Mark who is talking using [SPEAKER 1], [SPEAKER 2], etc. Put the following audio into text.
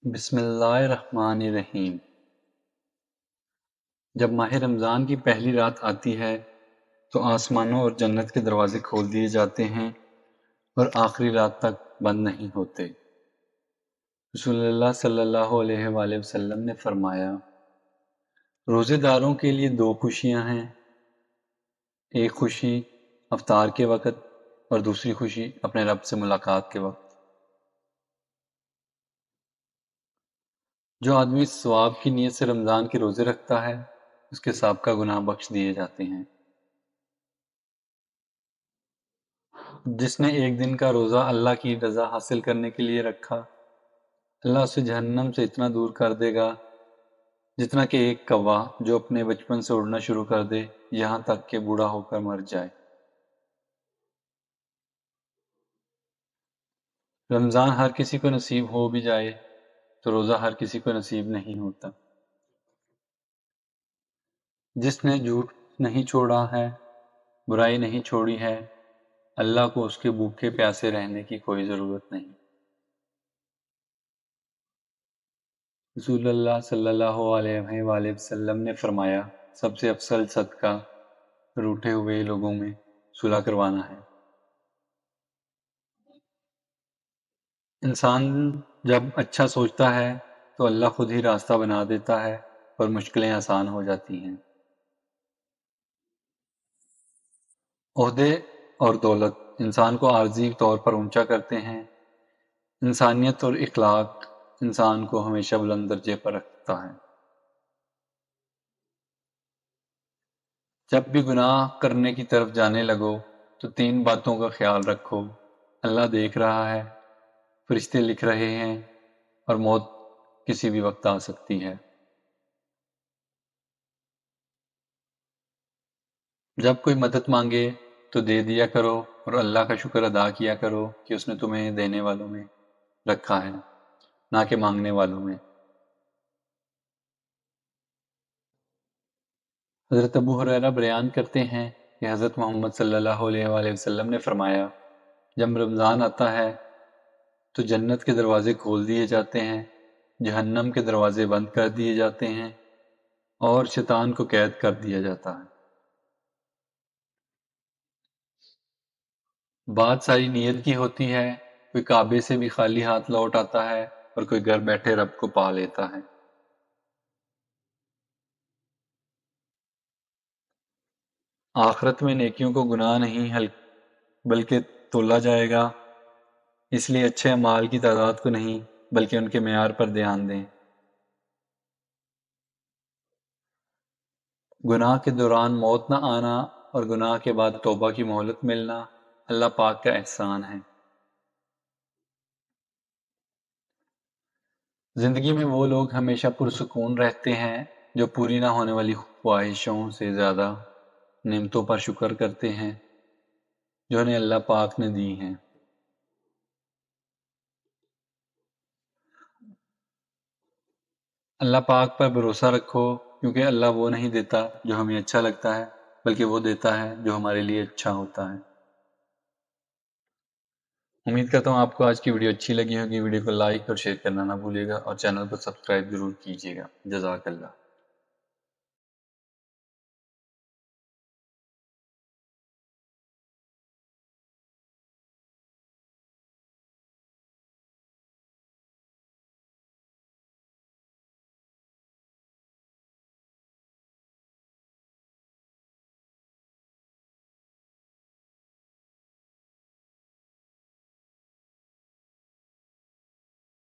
[SPEAKER 1] بسم اللہ الرحمن الرحیم۔ جب ماہ رمضان کی پہلی رات آتی ہے تو آسمانوں اور جنت کے دروازے کھول دیے جاتے ہیں اور آخری رات تک بند نہیں ہوتے۔ رسول اللہ صلی اللہ علیہ وآلہ وسلم نے فرمایا، روزے داروں کے لیے دو خوشیاں ہیں، ایک خوشی افطار کے وقت اور دوسری خوشی اپنے رب سے ملاقات کے وقت۔ جو آدمی ثواب کی نیت سے رمضان کے روزے رکھتا ہے اس کے سابقہ گناہ بخش دیے جاتے ہیں۔ جس نے ایک دن کا روزہ اللہ کی رضا حاصل کرنے کے لیے رکھا، اللہ اسے جہنم سے اتنا دور کر دے گا جتنا کہ ایک کوا جو اپنے بچپن سے اڑنا شروع کر دے یہاں تک کہ بوڑھا ہو کر مر جائے۔ رمضان ہر کسی کو نصیب ہو بھی جائے تو روزہ ہر کسی کو نصیب نہیں ہوتا۔ جس نے جھوٹ نہیں چھوڑا ہے، برائی نہیں چھوڑی ہے، اللہ کو اس کے بھوکے پیاسے رہنے کی کوئی ضرورت نہیں۔ رسول اللہ صلی اللہ علیہ وآلہ وسلم نے فرمایا، سب سے افضل صدقہ روٹھے ہوئے لوگوں میں صلح کروانا ہے۔ انسان جب اچھا سوچتا ہے تو اللہ خود ہی راستہ بنا دیتا ہے اور مشکلیں آسان ہو جاتی ہیں۔ عہدے اور دولت انسان کو عارضی طور پر اونچا کرتے ہیں، انسانیت اور اخلاق انسان کو ہمیشہ بلند درجے پر رکھتا ہے۔ جب بھی گناہ کرنے کی طرف جانے لگو تو تین باتوں کا خیال رکھو، اللہ دیکھ رہا ہے، فرشتے لکھ رہے ہیں اور موت کسی بھی وقت آ سکتی ہے۔ جب کوئی مدد مانگے تو دے دیا کرو اور اللہ کا شکر ادا کیا کرو کہ اس نے تمہیں دینے والوں میں رکھا ہے، نہ کہ مانگنے والوں میں۔ حضرت ابو ہریرہ بیان کرتے ہیں کہ حضرت محمد صلی اللہ علیہ وآلہ وسلم نے فرمایا، جب رمضان آتا ہے تو جنت کے دروازے کھول دیے جاتے ہیں، جہنم کے دروازے بند کر دیے جاتے ہیں اور شیطان کو قید کر دیا جاتا ہے۔ بات ساری نیت کی ہوتی ہے، کوئی کعبے سے بھی خالی ہاتھ لوٹ آتا ہے اور کوئی گھر بیٹھے رب کو پا لیتا ہے۔ آخرت میں نیکیوں کو گناہ نہیں بلکہ تولا جائے گا، اس لیے اچھے اعمال کی تعداد کو نہیں بلکہ ان کے معیار پر دھیان دیں۔ گناہ کے دوران موت نہ آنا اور گناہ کے بعد توبہ کی مہلت ملنا اللہ پاک کا احسان ہے۔ زندگی میں وہ لوگ ہمیشہ پرسکون رہتے ہیں جو پوری نہ ہونے والی خواہشوں سے زیادہ نعمتوں پر شکر کرتے ہیں جو انہیں اللہ پاک نے دی ہیں۔ اللہ پاک پر بھروسہ رکھو، کیونکہ اللہ وہ نہیں دیتا جو ہمیں اچھا لگتا ہے بلکہ وہ دیتا ہے جو ہمارے لیے اچھا ہوتا ہے۔ امید کرتا ہوں آپ کو آج کی ویڈیو اچھی لگی ہوگی۔ ویڈیو کو لائک اور شیئر کرنا نہ بھولیے گا اور چینل کو سبسکرائب ضرور کیجیے گا۔ جزاک اللہ۔